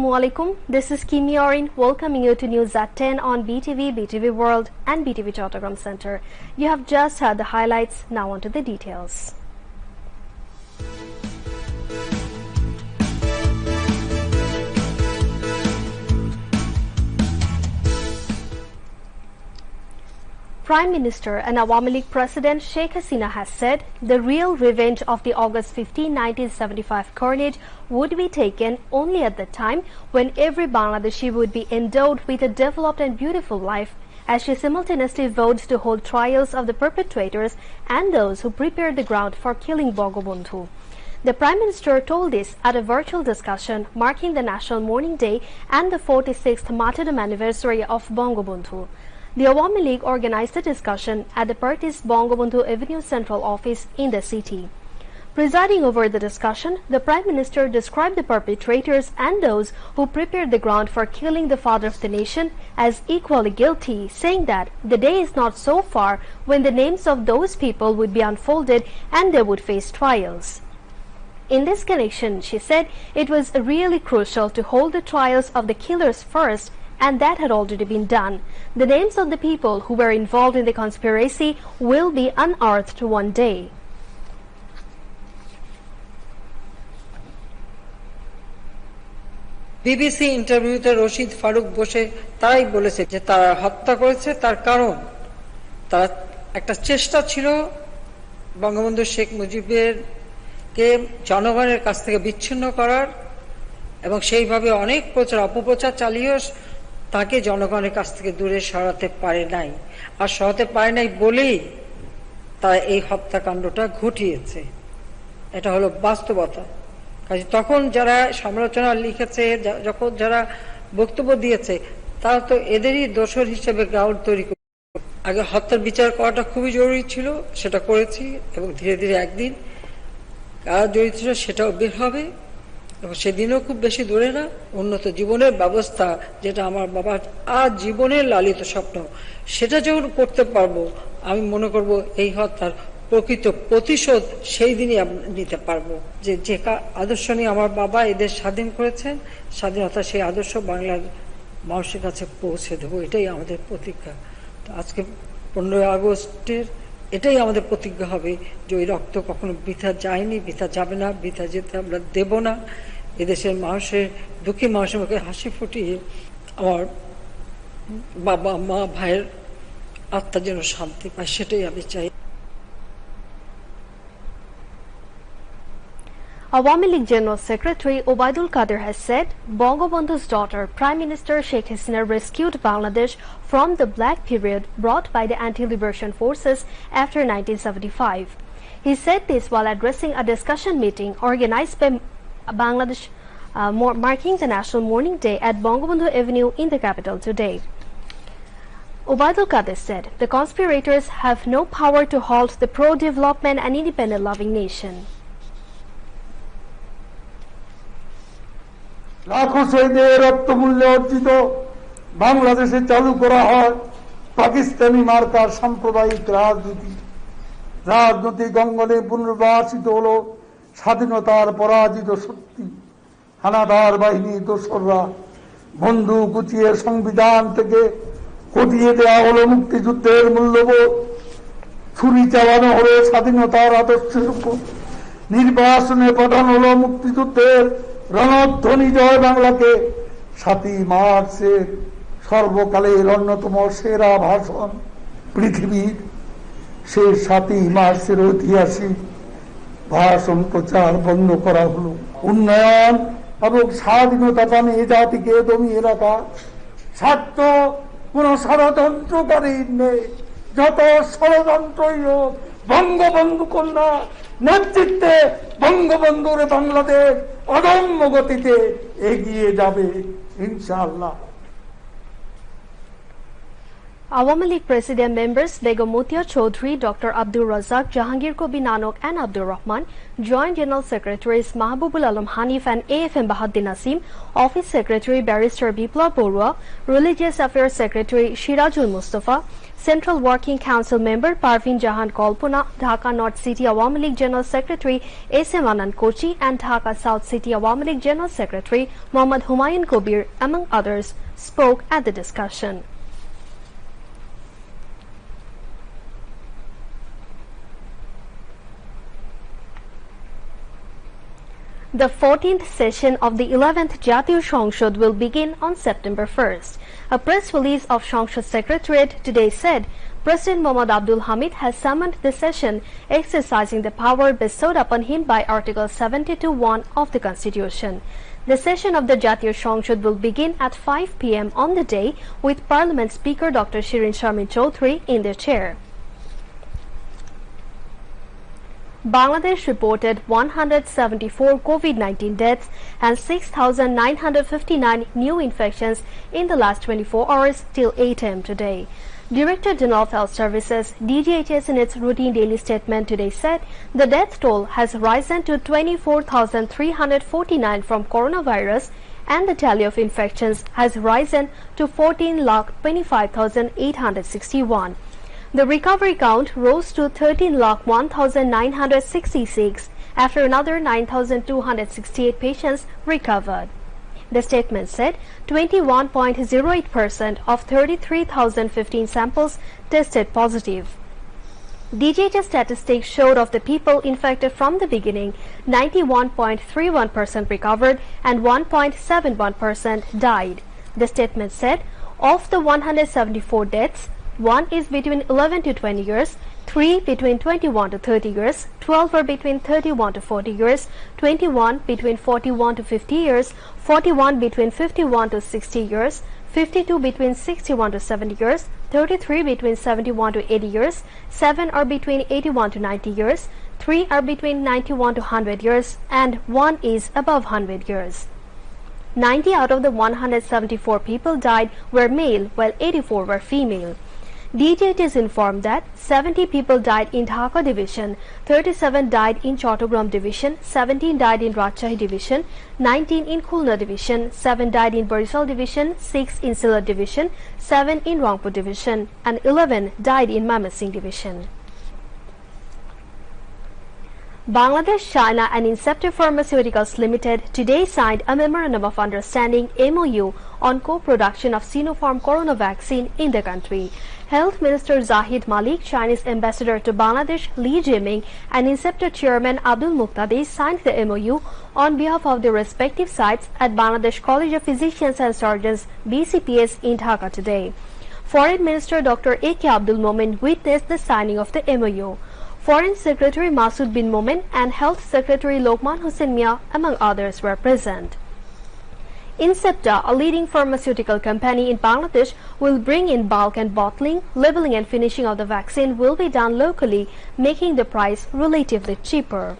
Assalamualaikum. This is Kimi Orin welcoming you to News at 10 on BTV, BTV World and BTV Chattogram Center. You have just heard the highlights, now on to the details. Prime Minister and Awami League President Sheikh Hasina has said the real revenge of the August 15, 1975 carnage would be taken only at the time when every Bangladeshi would be endowed with a developed and beautiful life, as she simultaneously vows to hold trials of the perpetrators and those who prepared the ground for killing Bangabandhu. The Prime Minister told this at a virtual discussion marking the National Mourning Day and the 46th martyrdom anniversary of Bangabandhu. The Awami League organized the discussion at the party's Bangabandhu Avenue Central Office in the city. Presiding over the discussion, the Prime Minister described the perpetrators and those who prepared the ground for killing the father of the nation as equally guilty, saying that the day is not so far when the names of those people would be unfolded and they would face trials. In this connection, she said it was really crucial to hold the trials of the killers first, and that had already been done. The names of the people who were involved in the conspiracy will be unearthed one day. BBC ইন্টারভিউতে রশিদ ফারুক বসে তাই বলেছে যে তারা হত্যা করেছে, তার কারণ তারা একটা চেষ্টা ছিল বঙ্গবন্ধু শেখ মুজিবের কে জনগণের কাছ থেকে বিচ্ছিন্ন করার, এবং সেইভাবে অনেক প্রচার অপপ্রচার চালিয়েও তাকে জনগণের কাছ থেকে দূরে সরাতে পারে নাই, আর সরাতে পারে নাই বলেই তারা এই হত্যাকাণ্ডটা ঘটিয়েছে। এটা হলো বাস্তবতা। কাজে তখন যারা সমালোচনা লিখেছে, যখন যারা বক্তব্য দিয়েছে, তারা তো এদেরই দোষর হিসেবে গ্রাউন্ড তৈরি করে আগে হত্যার বিচার করাটা খুবই জরুরি ছিল, সেটা করেছি, এবং ধীরে ধীরে একদিন কারা জড়িত ছিল সেটাও বের হবে, এবং সেদিনও খুব বেশি দূরে না। উন্নত জীবনের ব্যবস্থা, যেটা আমার বাবার আজ জীবনের লালিত স্বপ্ন, সেটা যখন করতে পারবো, আমি মনে করব এই হত্যার প্রকৃত প্রতিশোধ সেই দিনই নিতে পারবো। যে যে আদর্শ নিয়ে আমার বাবা এদের স্বাধীন করেছেন, স্বাধীনতা সেই আদর্শ বাংলার মানুষের কাছে পৌঁছে দেবো, এটাই আমাদের প্রতিজ্ঞা। তো আজকে 15ই আগস্টের এটাই আমাদের প্রতিজ্ঞা হবে যে ওই রক্ত কখনো বৃথা যায়নি, বৃথা যাবে না, বৃথা যেতে আমরা দেব না। এদেশের মানুষের, দুঃখী মানুষের মুখে হাসি ফুটিয়ে আমার বাবা মা ভাইয়ের আত্মা যেন শান্তি পায়, সেটাই আমি চাই। Awami League General Secretary Obaidul Qadir has said Bangabandhu's daughter, Prime Minister Sheikh Hasina, rescued Bangladesh from the black period brought by the anti-liberation forces after 1975. He said this while addressing a discussion meeting organized by Bangladesh marking the National Mourning Day at Bangabandhu Avenue in the capital today. Obaidul Qadir said the conspirators have no power to halt the pro-development and independent loving nation. লাখো শহীদের রক্তমূল্যে অর্জিত বাংলাদেশে চালু করা হয় Pakistani marker সাম্প্রদায়িক রাজনীতি। রাজনৈতিক অঙ্গনে পুনর্বাসিত হল স্বাধীনতার পরাজিত শক্তি। হানাদার বাহিনী দোসররা বন্দুক উঁচিয়ে সংবিধান থেকে হটিয়ে দেওয়া হলো মুক্তিযুদ্ধের মূল্যবোধ। ছুরি চালানো হলো স্বাধীনতার আদর্শের উপর। নির্বাসনে পাঠানো হলো মুক্তিযুদ্ধের রণধ্বনি জয় বাংলাকে। 7ই মার্চের সর্বকালের অন্যতম সেরা ভাষণ পৃথিবীর, সেই 7ই মার্চের ঐতিহাসিক ভাষণ প্রচার বন্ধ করা হলো। উন্নয়ন এবং স্বাধীনতা টানে এ জাতিকে দমিয়ে রাখা স্বার্থ কোন ষড়যন্ত্রকারীর নেই। যত ষড়যন্ত্রই হোক, বঙ্গবন্ধু কন্যা নেতৃত্বে বঙ্গবন্ধুর বাংলাদেশ অদম্য গতিতে এগিয়ে যাবে ইনশাআল্লাহ। Awami League President members Begum Mutia Chaudhry, Dr. Abdul Razak, Jahangir Kobi Nanok and Abdul Rahman, Joint General Secretaries Mahbubul Alam Hanif and AFM Bahaddin Nasim, Office Secretary Barrister Biplab Borua, Religious Affairs Secretary Shirajul Mustafa, Central Working Council member Parveen Jahan Kolpuna, Dhaka North City Awami League General Secretary S.M. Anand Kochi and Dhaka South City Awami League General Secretary Mohammad Humayun Kobir, among others, spoke at the discussion. The 14th session of the 11th Jatiyo সংসদ will begin on September 1st. A press release of সংসদ Secretariat today said President Mohammad Abdul Hamid has summoned the session exercising the power bestowed upon him by Article 72(1) of the Constitution. The session of the Jatiyo সংসদ will begin at 5 p.m. on the day with Parliament Speaker Dr. Shirin Sharmin Chaudhry in the chair. Bangladesh reported 174 COVID-19 deaths and 6,959 new infections in the last 24 hours till 8 am today. Director General of Health Services DGHS in its routine daily statement today said the death toll has risen to 24,349 from coronavirus and the tally of infections has risen to 14,25,861. The recovery count rose to 13,01,966 after another 9,268 patients recovered. The statement said 21.08% of 33,015 samples tested positive. DGHS statistics showed of the people infected from the beginning, 91.31% recovered and 1.71% died. The statement said of the 174 deaths, 1 is between 11 to 20 years, 3 between 21 to 30 years, 12 are between 31 to 40 years, 21 between 41 to 50 years, 41 between 51 to 60 years, 52 between 61 to 70 years, 33 between 71 to 80 years, 7 are between 81 to 90 years, 3 are between 91 to 100 years, and 1 is above 100 years. 90 out of the 174 people died were male, while 84 were female. DGHS informed that 70 people died in Dhaka Division, 37 died in Chattogram Division, 17 died in Rajshahi Division, 19 in Khulna Division, 7 died in Barisal Division, 6 in Sylhet Division, 7 in Rangpur Division, and 11 died in Mymensingh Division. Bangladesh, China and Inceptor Pharmaceuticals Limited today signed a Memorandum of Understanding MOU on co-production of Sinopharm Corona vaccine in the country. Health Minister Zahid Malik, Chinese Ambassador to Bangladesh Li Jiming and Inceptor Chairman Abdul Muqtadi signed the MOU on behalf of their respective sites at Bangladesh College of Physicians and Surgeons BCPS in Dhaka today. Foreign Minister Dr. A.K. Abdul Momen witnessed the signing of the MOU. Foreign Secretary Masood bin Momen and Health Secretary Lokman Hussain Mia, among others, were present. Incepta, a leading pharmaceutical company in Bangladesh, will bring in bulk and bottling, labeling and finishing of the vaccine will be done locally, making the price relatively cheaper.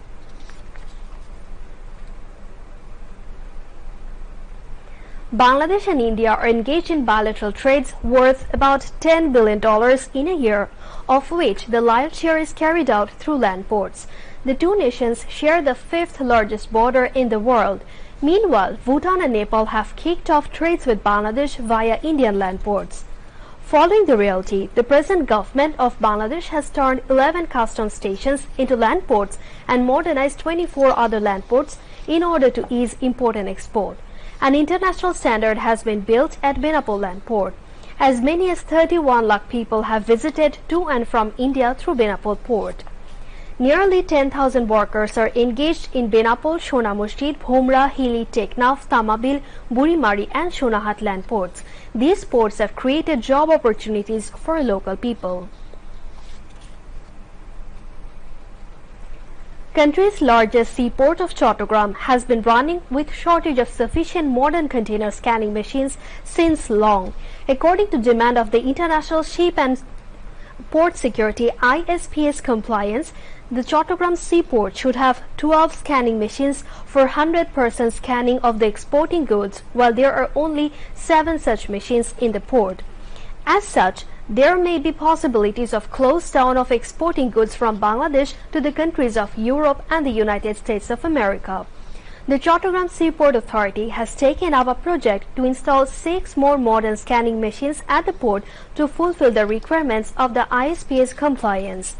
Bangladesh and India are engaged in bilateral trades worth about $10 billion in a year, of which the lion's share is carried out through land ports. The two nations share the fifth largest border in the world. Meanwhile, Bhutan and Nepal have kicked off trades with Bangladesh via Indian land ports. Following the reality, the present government of Bangladesh has turned 11 customs stations into land ports and modernized 24 other land ports in order to ease import and export. An international standard has been built at Benapole land port. As many as 31 lakh people have visited to and from India through Benapole port. Nearly 10,000 workers are engaged in Benapole, Shona Masjid, Bhumra, Hili, Teknaf, Tamabil, Burimari and Shonahat land ports. These ports have created job opportunities for local people. Country's largest seaport of Chattogram has been running with shortage of sufficient modern container scanning machines since long. According to demand of the International Ship and Port Security ISPS compliance, the Chattogram seaport should have 12 scanning machines for 100% scanning of the exporting goods, while there are only 7 such machines in the port. As such, There may be possibilities of close down of exporting goods from Bangladesh to the countries of Europe and the United States of America. The Chattogram Seaport Authority has taken up a project to install 6 more modern scanning machines at the port to fulfill the requirements of the ISPS compliance.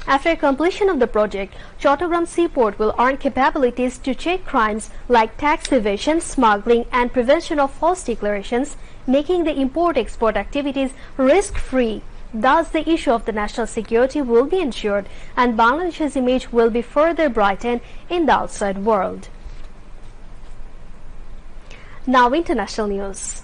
After completion of the project, Chattogram Seaport will earn capabilities to check crimes like tax evasion, smuggling and prevention of false declarations, making the import-export activities risk-free. Thus, the issue of the national security will be ensured and Bangladesh's image will be further brightened in the outside world. Now, international news.